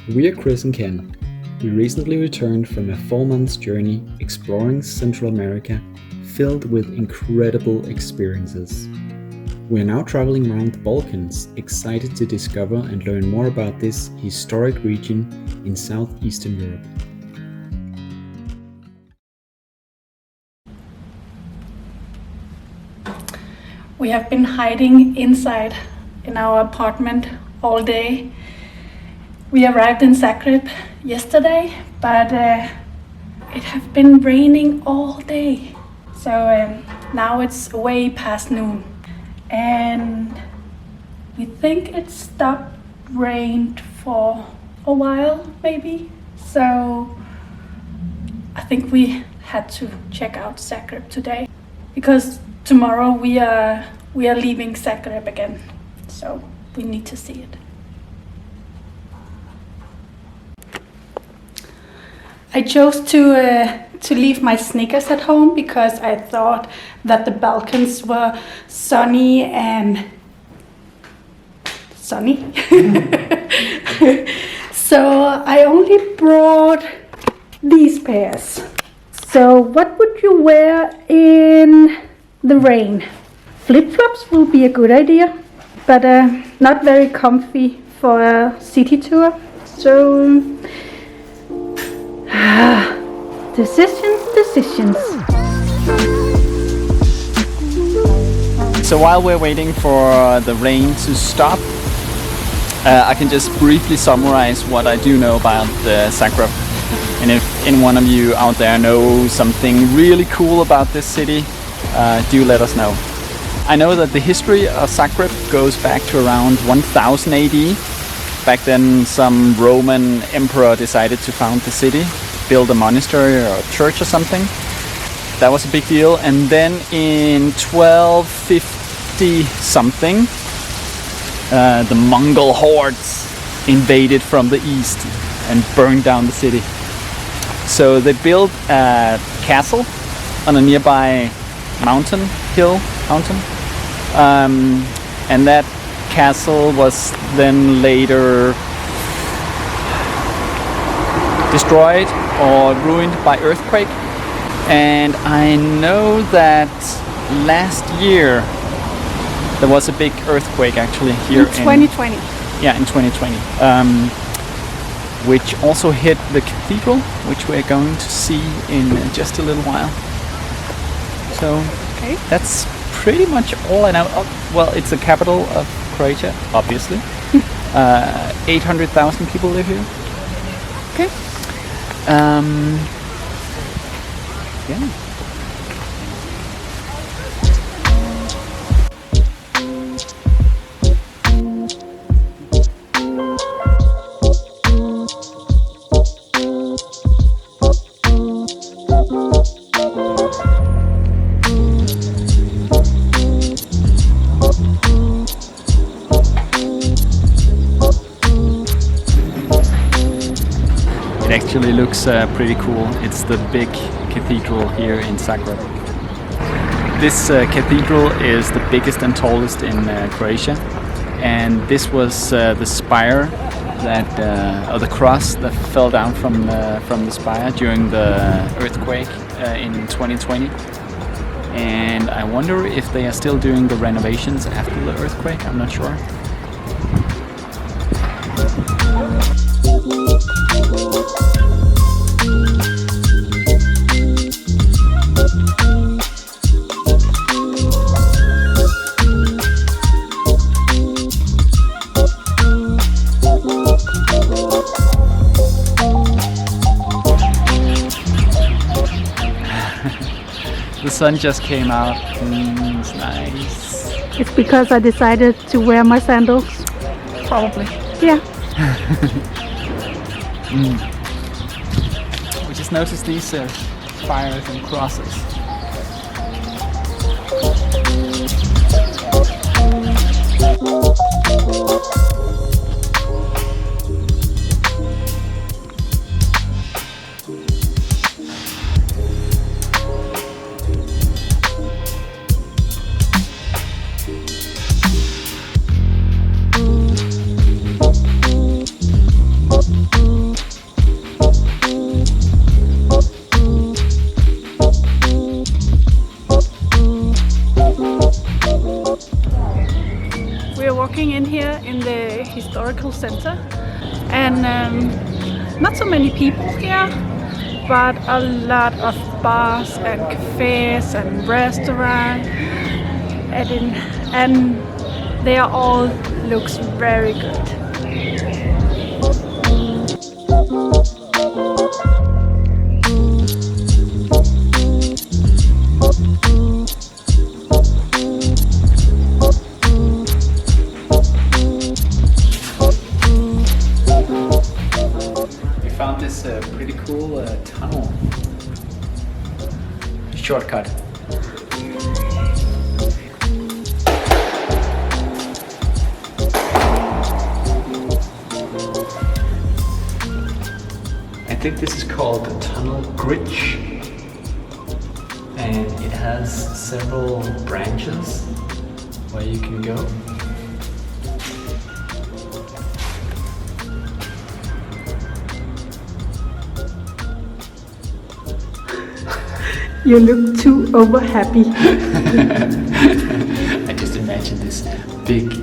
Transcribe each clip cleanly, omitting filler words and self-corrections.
We are Chris and Ken. We recently returned from a 4-month journey exploring Central America, filled with incredible experiences. We are now traveling around the Balkans, excited to discover and learn more about this historic region in southeastern Europe. We have been hiding inside in our apartment all day. We arrived in Zagreb yesterday, but it has been raining all day. So now it's way past noon. And we think it stopped rained for a while, maybe. So I think we had to check out Zagreb today, because tomorrow we are leaving Zagreb again. So we need to see it. I chose to leave my sneakers at home because I thought that the Balkans were sunny and sunny. So I only brought these pairs. So what would you wear in the rain? Flip-flops will be a good idea, but not very comfy for a city tour. So decisions. So while we're waiting for the rain to stop, I can just briefly summarize what I do know about Zagreb. And if any one of you out there know something really cool about this city, do let us know. I know that the history of Zagreb goes back to around 1000 AD. Back then, some Roman emperor decided to found the city, build a monastery or a church or something. That was a big deal. And then in 1250 something, the Mongol hordes invaded from the east and burned down the city. So they built a castle on a nearby mountain. And that castle was then later destroyed or ruined by earthquake. And I know that last year there was a big earthquake actually here in 2020. In 2020, which also hit the cathedral, which we're going to see in just a little while. So that's pretty much all I know. Well, it's the capital of Croatia, obviously. 800,000 people live here. Okay. Yeah. It actually looks pretty cool. It's the big cathedral here in Zagreb. This cathedral is the biggest and tallest in Croatia, and this was the spire that, or the cross that fell down from the spire during the earthquake in 2020. And I wonder if they are still doing the renovations after the earthquake. I'm not sure. The sun just came out. It's nice. It's because I decided to wear my sandals. Probably. Yeah. We just noticed these spires and crosses. center, and not so many people here, but a lot of bars and cafes and restaurants, and they are all looks very good. This pretty cool tunnel shortcut. I think this is called the Tunnel Bridge, and it has several branches where you can go. You look too over happy. I just imagine this big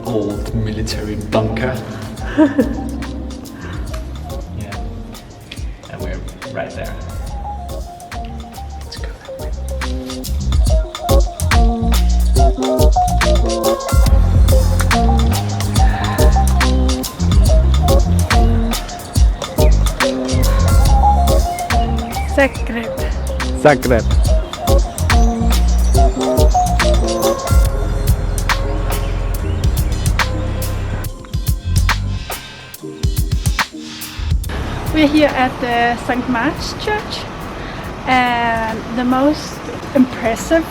old military bunker. Yeah, and we're right there. Let's go that way. Zagreb. We're here at the St. Mark's Church, and the most impressive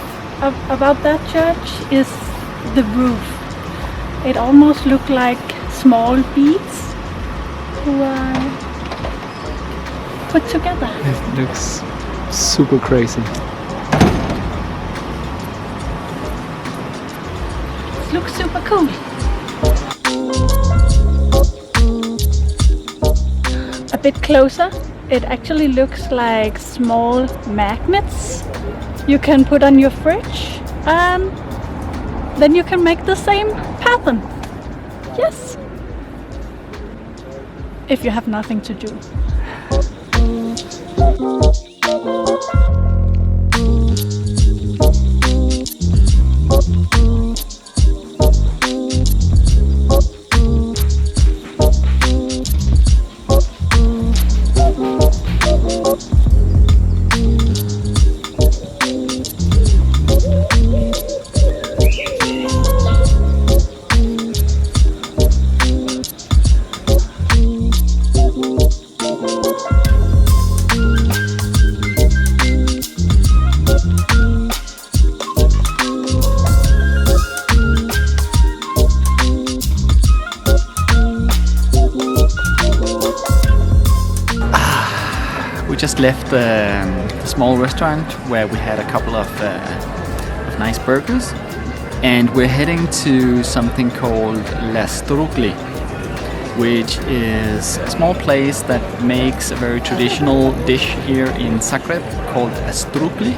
about that church is the roof. It almost looks like small beads who are put together. It looks super crazy. It looks super cool. A bit closer, it actually looks like small magnets you can put on your fridge, and then you can make the same pattern. Yes, if you have nothing to do. We just left the small restaurant where we had a couple of nice burgers, and we're heading to something called strukli, which is a small place that makes a very traditional dish here in Zagreb called a strukli,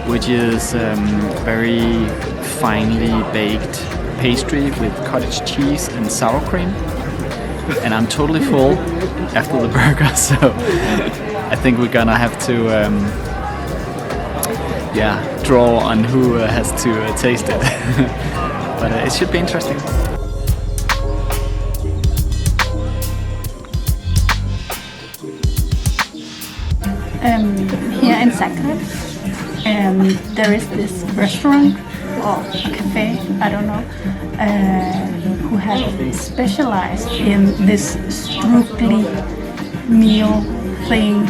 which is very finely baked pastry with cottage cheese and sour cream. And I'm totally full after the burger, so I think we're gonna have to draw on who has to taste it. But it should be interesting. Here in Zagreb, there is this restaurant or a cafe, I don't know, who have specialized in this strukli meal thing.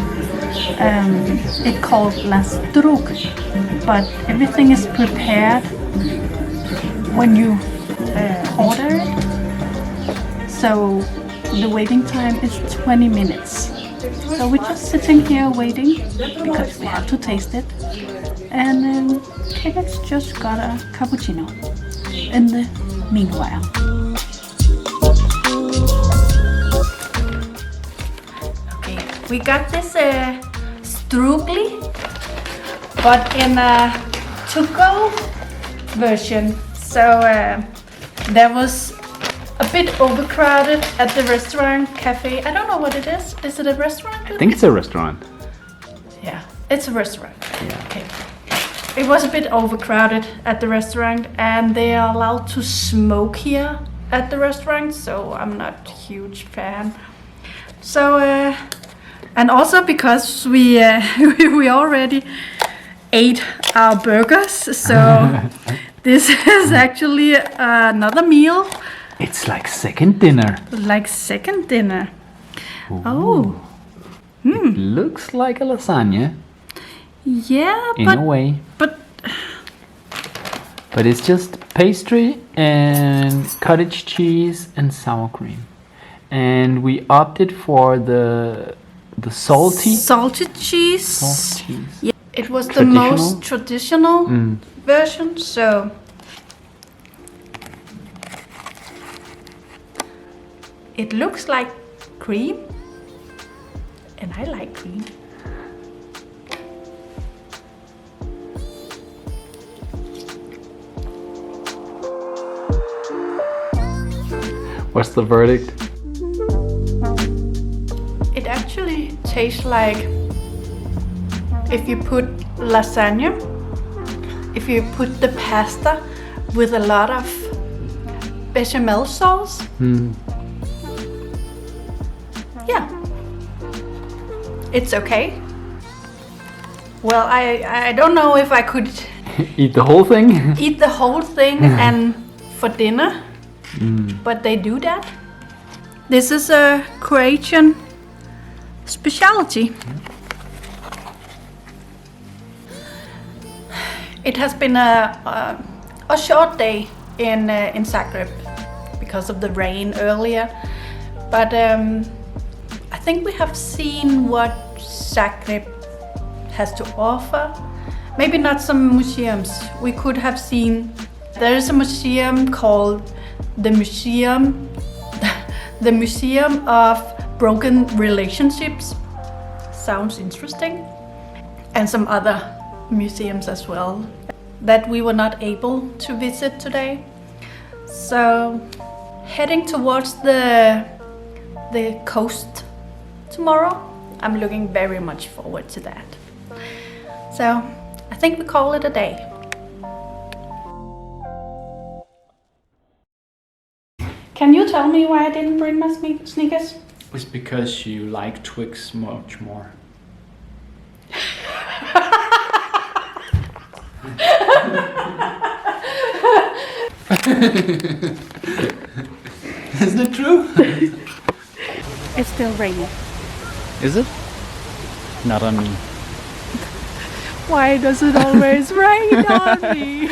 It's called la struk, but everything is prepared when you order it. So the waiting time is 20 minutes. So we're just sitting here waiting because we have to taste it. And Kenneth's just got a cappuccino in the meanwhile. Okay, we got this strukli, but in a to-go version. So there was a bit overcrowded at the restaurant cafe. I don't know what it is. Is it a restaurant? I think it's a restaurant. Yeah, it's a restaurant. Yeah. Okay. It was a bit overcrowded at the restaurant, and they are allowed to smoke here at the restaurant, so I'm not a huge fan. So, and also because we we already ate our burgers, so this is actually another meal. It's like second dinner. Like second dinner. Ooh. Oh. It looks like a lasagna Yeah, in a way. But it's just pastry and cottage cheese and sour cream. And we opted for the salty salted cheese. soft cheese. Yeah, it was the Traditional? most traditional version, so it looks like cream, and I like cream. What's the verdict? It actually tastes like if you put lasagna, if you put the pasta with a lot of bechamel sauce. Yeah, it's okay. Well, I don't know if I could Eat the whole thing? eat the whole thing and for dinner, but they do that. This is a Croatian specialty. It has been a short day in Zagreb because of the rain earlier, but I think we have seen what Zagreb has to offer. Maybe not some museums. We could have seen. There is a museum called the Museum of Broken Relationships. Sounds interesting. And some other museums as well that we were not able to visit today. So heading towards the coast tomorrow. I'm looking very much forward to that. So I think we call it a day. Can you tell me why I didn't bring my sneakers? It's because you like Twix much more. Isn't it true? It's still raining. Is it? Not on me. Why does it always rain on me?